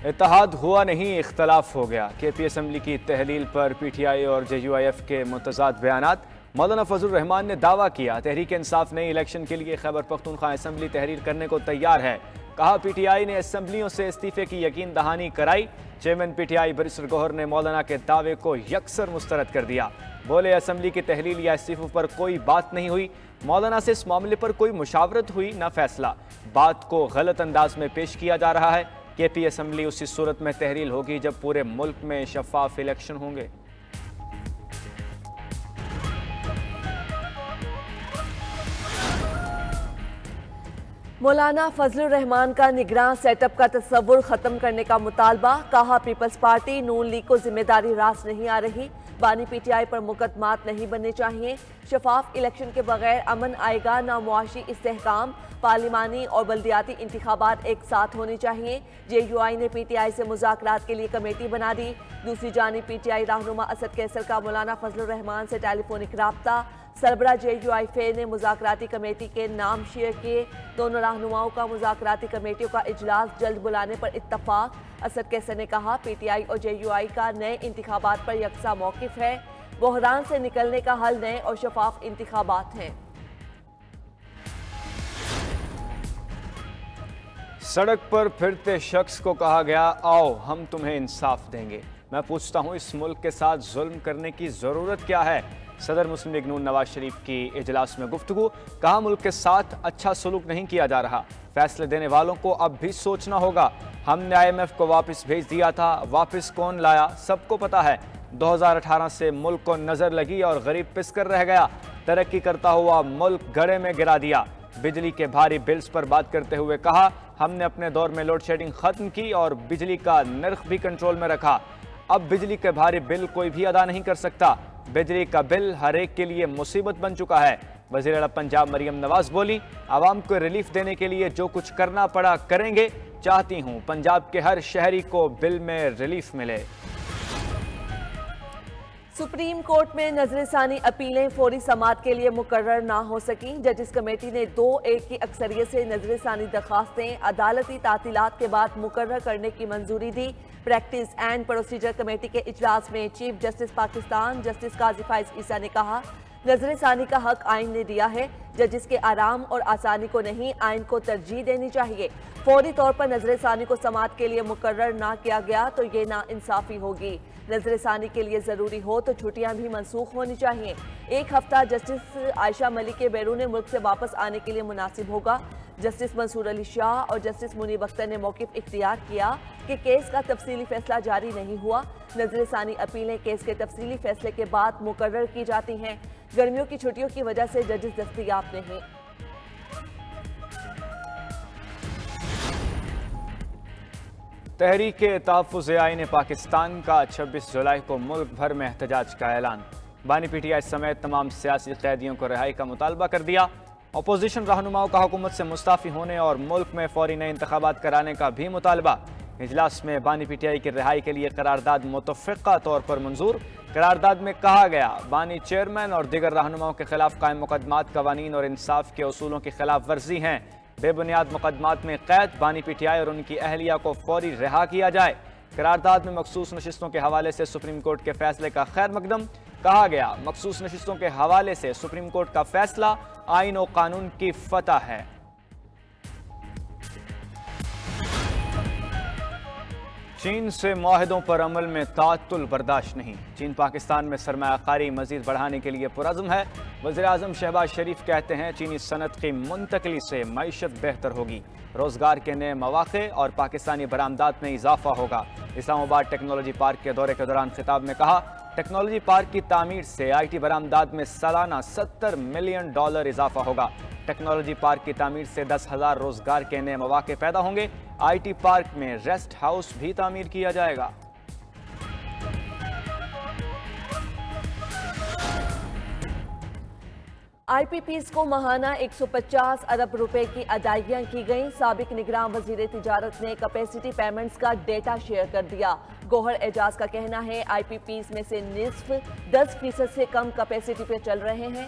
اتحاد ہوا نہیں، اختلاف ہو گیا۔ کے پی اسمبلی کی تحلیل پر پی ٹی آئی اور جے یو آئی ایف کے متضاد بیانات۔ مولانا فضل الرحمان نے دعویٰ کیا تحریک انصاف نئی الیکشن کے لیے خیبر پختونخوا اسمبلی تحریر کرنے کو تیار ہے۔ کہا پی ٹی آئی نے اسمبلیوں سے استعفے کی یقین دہانی کرائی۔ Chairman PTI barrister Gohar نے مولانا کے دعوے کو یکسر مسترد کر دیا۔ بولے اسمبلی کی تحلیل یا استعفوں پر کوئی بات نہیں ہوئی، مولانا سے اس معاملے پر کوئی مشاورت ہوئی نہ فیصلہ۔ بات کو غلط انداز میں پیش کیا جا رہا ہے۔ کے پی اسمبلی اسی صورت میں تحلیل ہوگی جب پورے ملک میں شفاف الیکشن ہوں گے۔ مولانا فضل الرحمان کا نگراں سیٹ اپ کا تصور ختم کرنے کا مطالبہ۔ کہا پیپلز پارٹی نون لیگ کو ذمہ داری راست نہیں آ رہی، بانی پی ٹی آئی پر مقدمات نہیں بننے چاہیے۔ شفاف الیکشن کے بغیر امن آئے گا نہ معاشی استحکام۔ پارلیمانی اور بلدیاتی انتخابات ایک ساتھ ہونے چاہیے۔ جے یو آئی نے پی ٹی آئی سے مذاکرات کے لیے کمیٹی بنا دی۔ دوسری جانب پی ٹی آئی رہنما اسد کیسر کا مولانا فضل الرحمان سے ٹیلی فونک رابطہ۔ سربراہ جے یو آئی فے نے مذاکراتی کمیٹی کے نام شیئر کیے۔ دونوں رہنماؤں کا مذاکراتی کمیٹیوں کا اجلاس جلد بلانے پر اتفاق۔ اسد کیسر نے کہا پی ٹی آئی اور جے یو آئی کا نئے انتخابات پر یکساں موقف ہے۔ بحران سے نکلنے کا حل نئے اور شفاف انتخابات ہیں۔ سڑک پر پھرتے شخص کو کہا گیا آؤ ہم تمہیں انصاف دیں گے۔ میں پوچھتا ہوں اس ملک کے ساتھ ظلم کرنے کی ضرورت کیا ہے؟ صدر مسلم لیگ نون نواز شریف کی اجلاس میں گفتگو۔ کہا ملک کے ساتھ اچھا سلوک نہیں کیا جا رہا، فیصلے دینے والوں کو اب بھی سوچنا ہوگا۔ ہم نے آئی ایم ایف کو واپس بھیج دیا تھا، واپس کون لایا سب کو پتا ہے۔ 2018 سے ملک کو نظر لگی اور غریب پس کر رہ گیا۔ ترقی کرتا ہوا ملک گڑھے میں گرا دیا۔ بجلی کے بھاری بلز پر بات کرتے ہوئے کہا ہم نے اپنے دور میں لوڈ شیڈنگ ختم کی اور بجلی کا نرخ بھی کنٹرول میں رکھا۔ اب بجلی کے بھاری بل کوئی بھی ادا نہیں کر سکتا۔ بجلی کا بل ہر ایک کے لیے مصیبت بن چکا ہے۔ وزیر اعلیٰ پنجاب مریم نواز بولی عوام کو ریلیف دینے کے لیے جو کچھ کرنا پڑا کریں گے۔ چاہتی ہوں پنجاب کے ہر شہری کو بل میں ریلیف ملے۔ سپریم کورٹ میں نظر ثانی اپیلیں فوری سماعت کے لیے مقرر نہ ہو سکیں۔ ججز کمیٹی نے 2-1 کی اکثریت سے نظر ثانی درخواستیں عدالتی تعطیلات کے بعد مقرر کرنے کی منظوری دی۔ پریکٹس اینڈ پروسیجر کمیٹی کے اجلاس میں چیف جسٹس پاکستان جسٹس قاضی فائز عیسیٰ نے کہا نظر ثانی کا حق آئین نے دیا ہے، ججز کے آرام اور آسانی کو نہیں آئین کو ترجیح دینی چاہیے۔ فوری طور پر نظر ثانی کو سماعت کے لیے مقرر نہ کیا گیا تو یہ نا انصافی ہوگی۔ نظر ثانی کے لیے ضروری ہو تو چھٹیاں بھی منسوخ ہونی چاہیے۔ 1 ہفتہ جسٹس عائشہ ملک کے بیرون ملک سے واپس آنے کے لیے مناسب ہوگا۔ جسٹس منصور علی شاہ اور جسٹس منیب اختر نے موقف اختیار کیا کہ کیس کا تفصیلی فیصلہ جاری نہیں ہوا۔ نظر ثانی اپیلیں کیس کے تفصیلی فیصلے کے بعد مقرر کی جاتی ہیں۔ گرمیوں کی چھٹیوں کی وجہ سے ججز دستیاب نہیں۔ تحریک تحفظ آئین پاکستان کا 26 جولائی کو ملک بھر میں احتجاج کا اعلان۔ بانی پی ٹی آئی سمیت تمام سیاسی قیدیوں کو رہائی کا مطالبہ کر دیا۔ اپوزیشن رہنماؤں کا حکومت سے مستعفی ہونے اور ملک میں فوری نئے انتخابات کرانے کا بھی مطالبہ۔ اجلاس میں بانی پی ٹی آئی کی رہائی کے لیے قرارداد متفقہ طور پر منظور۔ قرارداد میں کہا گیا بانی چیئرمین اور دیگر رہنماؤں کے خلاف قائم مقدمات قوانین اور انصاف کے اصولوں کی خلاف ورزی ہیں۔ بے بنیاد مقدمات میں قید بانی پی ٹی آئی اور ان کی اہلیہ کو فوری رہا کیا جائے۔ قرارداد میں مخصوص نشستوں کے حوالے سے سپریم کورٹ کے فیصلے کا خیر مقدم۔ کہا گیا مخصوص نشستوں کے حوالے سے سپریم کورٹ کا فیصلہ آئین و قانون کی فتح ہے۔ چین سے معاہدوں پر عمل میں تعطل برداشت نہیں۔ چین پاکستان میں سرمایہ کاری مزید بڑھانے کے لیے پرعزم ہے۔ وزیر اعظم شہباز شریف کہتے ہیں چینی صنعت کی منتقلی سے معیشت بہتر ہوگی، روزگار کے نئے مواقع اور پاکستانی برآمدات میں اضافہ ہوگا۔ اسلام آباد ٹیکنالوجی پارک کے دورے کے دوران خطاب میں کہا ٹیکنالوجی پارک کی تعمیر سے آئی ٹی برآمدات میں سالانہ $70 ملین اضافہ ہوگا۔ ٹیکنالوجی پارک کی تعمیر سے 10,000 روزگار کے نئے مواقع پیدا ہوں گے۔ آئی ٹی پارک میں ریسٹ ہاؤس بھی تعمیر کیا جائے گا۔ آئی پی پیز کو ماہانہ 150 ارب روپے کی ادائیگیاں کی گئیں۔ سابق نگراں وزیر تجارت نے کیپیسٹی پیمنٹس کا ڈیٹا شیئر کر دیا۔ گوہر اعجاز کا کہنا ہے آئی پی پیز میں سے نصف 10% سے کم کیپیسٹی پہ چل رہے ہیں۔